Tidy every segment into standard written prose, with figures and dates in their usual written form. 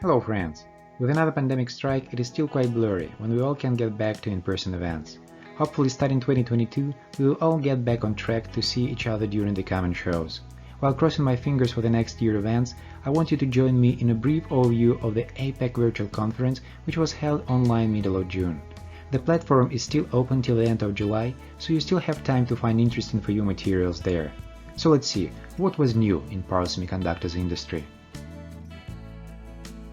Hello friends! With another pandemic strike, it is still quite blurry when we all can get back to in-person events. Hopefully starting 2022, we will all get back on track to see each other during the coming shows. While crossing my fingers for the next year events, I want you to join me in a brief overview of the APEC virtual conference, which was held online middle of June. The platform is still open till the end of July, so you still have time to find interesting for you materials there. So let's see, what was new in power semiconductors industry.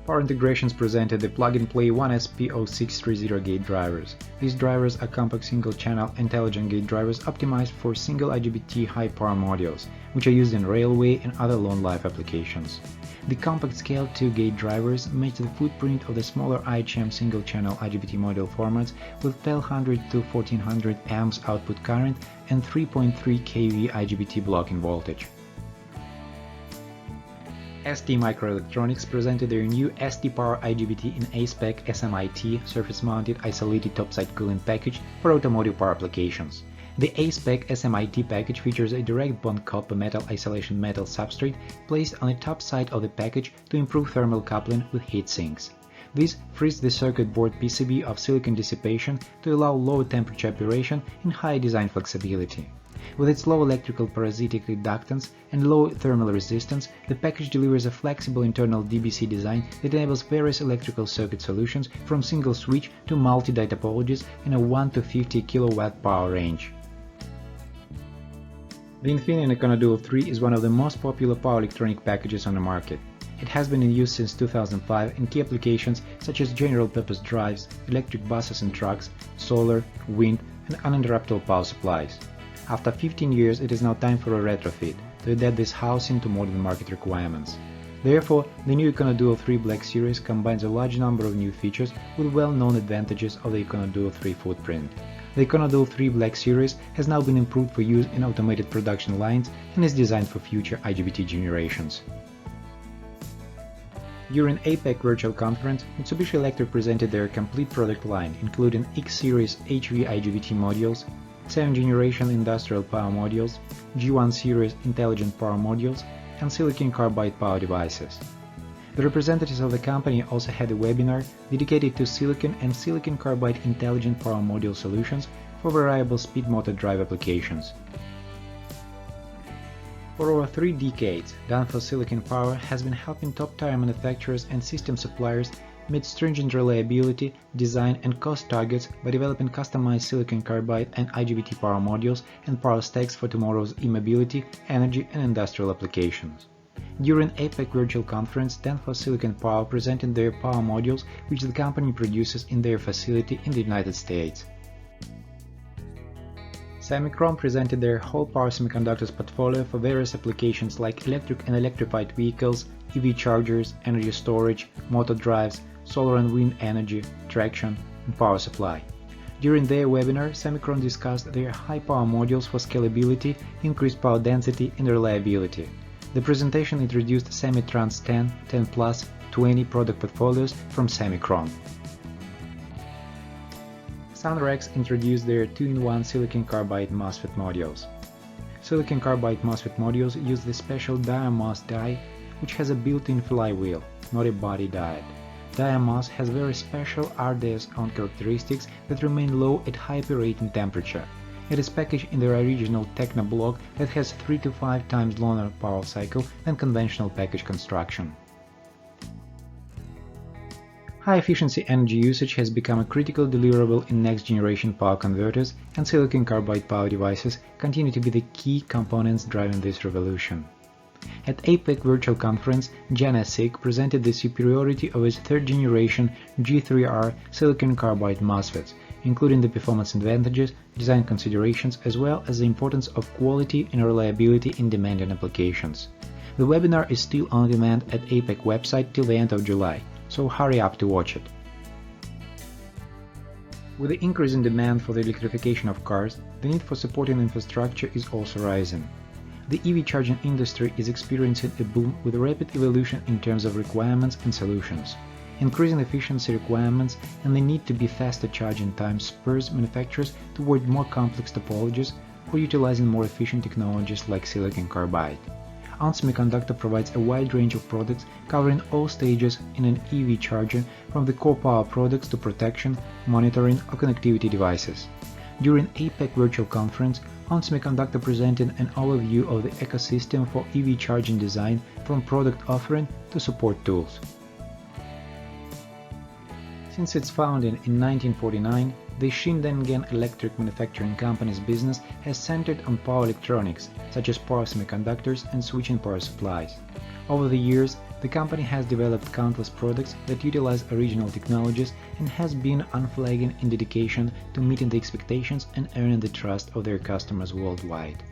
Power Integrations presented the plug-and-play 1SP0630 gate drivers. These drivers are compact single-channel intelligent gate drivers optimized for single IGBT high-power modules, which are used in railway and other long-life applications. The compact-scale 2-gate drivers match the footprint of the smaller IHM single-channel IGBT module formats with 1200 to 1400 amps output current and 3.3 kV IGBT blocking voltage. STMicroelectronics presented their new ST-Power IGBT in APEC SMIT surface-mounted isolated topside cooling package for automotive power applications. The APEC SMIT package features a direct bond copper metal isolation metal substrate placed on the top side of the package to improve thermal coupling with heat sinks. This frees the circuit board PCB of silicon dissipation to allow lower temperature operation and high design flexibility. With its low electrical parasitic reductance and low thermal resistance, the package delivers a flexible internal DBC design that enables various electrical circuit solutions from single switch to multi-die topologies in a 1 to 50 kW power range. The Infineon EconoDuo 3 is one of the most popular power electronic packages on the market. It has been in use since 2005 in key applications such as general-purpose drives, electric buses and trucks, solar, wind, and uninterruptible power supplies. After 15 years, it is now time for a retrofit to adapt this housing to modern market requirements. Therefore, the new EconoDuo 3 Black Series combines a large number of new features with well-known advantages of the EconoDuo 3 footprint. The EconoDuo 3 Black Series has now been improved for use in automated production lines and is designed for future IGBT generations. During APEC Virtual Conference, Mitsubishi Electric presented their complete product line, including X-Series HV IGBT modules, 7th generation industrial power modules, G1 series intelligent power modules, and silicon carbide power devices. The representatives of the company also had a webinar dedicated to silicon and silicon carbide intelligent power module solutions for variable speed motor drive applications. For over 3 decades, DANFOSS Silicon Power has been helping top-tier manufacturers and system suppliers meet stringent reliability, design and cost targets by developing customized silicon carbide and IGBT power modules and power stacks for tomorrow's e-mobility, energy and industrial applications. During APEC Virtual Conference, DANFOSS Silicon Power presented their power modules which the company produces in their facility in the United States. Semikron presented their whole power semiconductors portfolio for various applications like electric and electrified vehicles, EV chargers, energy storage, motor drives, solar and wind energy, traction, and power supply. During their webinar, Semikron discussed their high-power modules for scalability, increased power density, and reliability. The presentation introduced Semitrans 10, 10 Plus, 20 product portfolios from Semikron. Sunrex introduced their 2-in-1 silicon carbide MOSFET modules. Silicon carbide MOSFET modules use the special DANFOSS die, which has a built-in flywheel, not a body die. DANFOSS has very special RDS-on characteristics that remain low at high operating temperature. It is packaged in their original Techno block that has 3 to 5 times longer power cycle than conventional package construction. High-efficiency energy usage has become a critical deliverable in next-generation power converters, and silicon carbide power devices continue to be the key components driving this revolution. At APEC Virtual Conference, GENESIC presented the superiority of its third-generation G3R silicon carbide MOSFETs, including the performance advantages, design considerations, as well as the importance of quality and reliability in demanding applications. The webinar is still on demand at APEC website till the end of July, so hurry up to watch it. With the increase in demand for the electrification of cars, the need for supporting infrastructure is also rising. The EV charging industry is experiencing a boom with a rapid evolution in terms of requirements and solutions. Increasing efficiency requirements and the need to be faster charging times spurs manufacturers toward more complex topologies or utilizing more efficient technologies like silicon carbide. ON Semiconductor provides a wide range of products covering all stages in an EV charger, from the core power products to protection, monitoring or connectivity devices. During APEC virtual conference, ON Semiconductor presented an overview of the ecosystem for EV charging design, from product offering to support tools. Since its founding in 1949, the Shindengen Electric Manufacturing Company's business has centered on power electronics, such as power semiconductors and switching power supplies. Over the years, the company has developed countless products that utilize original technologies and has been unflagging in dedication to meeting the expectations and earning the trust of their customers worldwide.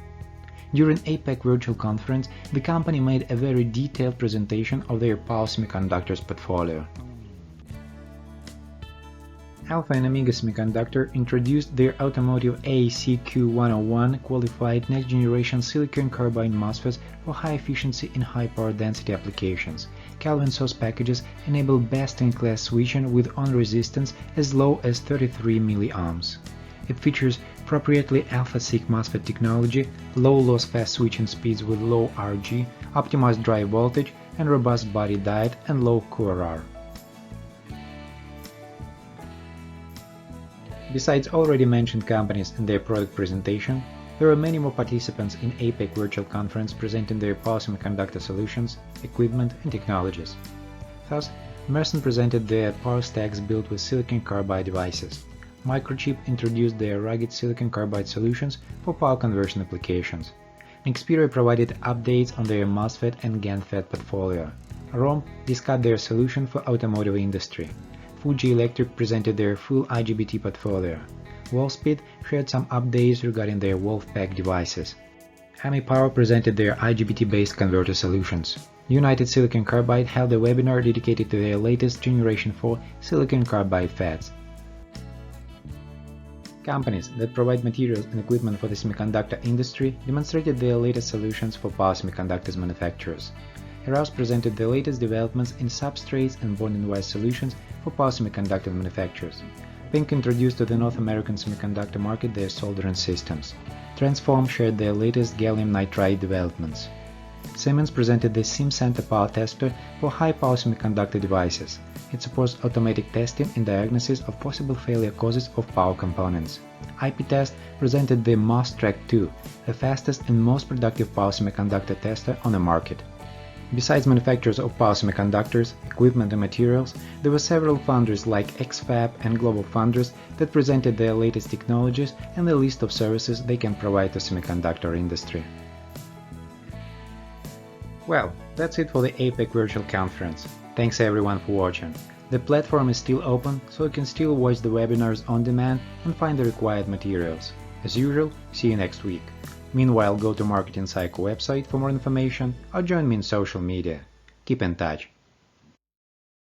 During APEC virtual conference, the company made a very detailed presentation of their power semiconductors portfolio. Alpha and Omega Semiconductor introduced their automotive ACQ101 qualified next-generation silicon carbide MOSFETs for high efficiency and high power density applications. Kelvin source packages enable best-in-class switching with on resistance as low as 33 mA. It features proprietary alpha-SiC MOSFET technology, low-loss fast switching speeds with low RG, optimized drive voltage, and robust body diet and low QRR. Besides already mentioned companies and their product presentation, there were many more participants in APEC virtual conference presenting their power semiconductor solutions, equipment and technologies. Thus, Mersen presented their power stacks built with silicon carbide devices. Microchip introduced their rugged silicon carbide solutions for power conversion applications. Nexperia provided updates on their MOSFET and GaN-FET portfolio. ROHM discussed their solution for automotive industry. Fuji Electric presented their full IGBT portfolio. Wolfspeed shared some updates regarding their Wolfpack devices. AMI Power presented their IGBT-based converter solutions. United Silicon Carbide held a webinar dedicated to their latest Generation 4 silicon carbide FETs. Companies that provide materials and equipment for the semiconductor industry demonstrated their latest solutions for power semiconductors manufacturers. Heraus presented the latest developments in substrates and bonding device solutions for power semiconductor manufacturers. Pink introduced to the North American semiconductor market their soldering systems. Transform shared their latest gallium nitride developments. Siemens presented the SimCenter power tester for high-power semiconductor devices. It supports automatic testing and diagnosis of possible failure causes of power components. IPTest presented the MOSTRAC 2, the fastest and most productive power semiconductor tester on the market. Besides manufacturers of power semiconductors, equipment and materials, there were several foundries like X-FAB and GlobalFoundries that presented their latest technologies and the list of services they can provide to semiconductor industry. Well, that's it for the APEC virtual conference. Thanks everyone for watching. The platform is still open, so you can still watch the webinars on demand and find the required materials. As usual, see you next week. Meanwhile, go to Marketing Cycle website for more information or join me in social media. Keep in touch.